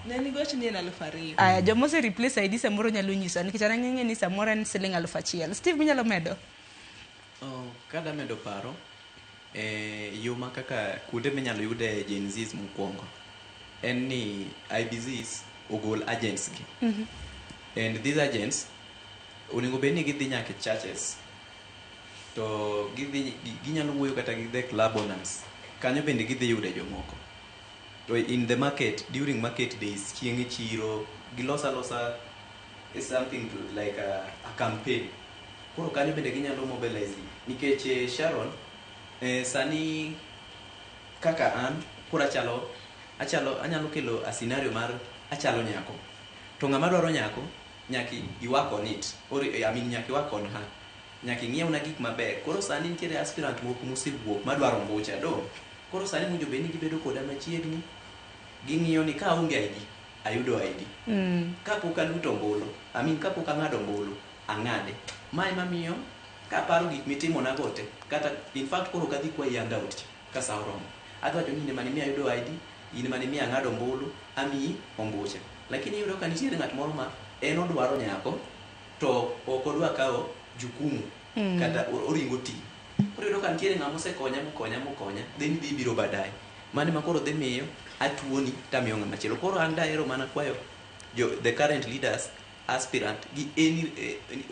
Nani gocho ni en 2,000. Aya, jomose replace ID samoro nyalo nyiso nikech an ng'eng'e ni samoro en siling 1,000. Steve minyalo medo? Kada medo paro yo ma kaka kuonde minyalo yude Gen Zs mokwongo en ni IBZs ogol agents gi. And these agents onego bed ni gidhi nyaka churches to ginyalo wuoyo kata gi the club owners, kanyo bende gidhi yude jomoko. To in the market, during market days, chieng' chiro, gilosa something to like a campaign. Koro kanyo bende ginyalo mobilize nikech Sharon sani kaka an koro anyalo kelo a scenario mar achalo nyako. To ng'ama dwaro nyako nyaki iwak on it. Nyaki iwak on her. Nyaki ng'iewna gik maber. Koro sani nitiere aspirant moko mosewuok madwaro mbucha do. Koro sani winjo bed ni gibedo koda machiegni. Ging'iyo ni ka onge ID, ayudo ID. Kapok aluto ombulu, kapok ang'ado ombulu, ang'ade. Mae mamiyo kaparo gik mitimo na gote, kata in fact koro kadhi kwa handout ka sa oromo. Adwacho ni mane mi ayudo ID, in mane mi ang'ado ombulu, amiyi ombucha. Lakini iyudo ka nitiere ng'at moro ma en odwaro nyako to ok odwa kawo jukumu kata oringo ti. Koro iyudo ka nitiere ng'ama mokonya, then dhi biro badaye. Mane ma koro dhi miyo atuoni tamiyo ng'ama chielo. Koro an daero mana kwayo the current leaders, aspirant gi any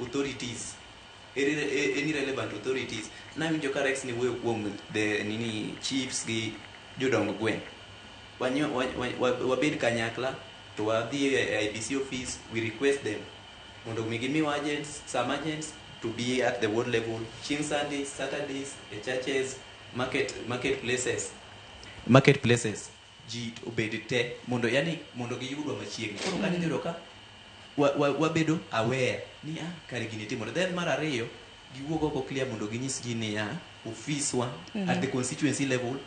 authorities, any relevant authorities. Nawinjo ka Rex ni wuoyo kuom the chiefs gi jodong gweng'. Wabed kanyakla to wadhi e IBC office, we request them mondo gimiwa agents, some agents to be at the ward level, chieng' Sundays, Saturdays, churches, marketplaces, ji obed te mondo giyudwa machiegni. Koro kanyo iyudo ka wabedo aware ni kare gini timore. Then mar ariyo giwuog oko clear mondo ginyis ji ni ofiswa at the constituency level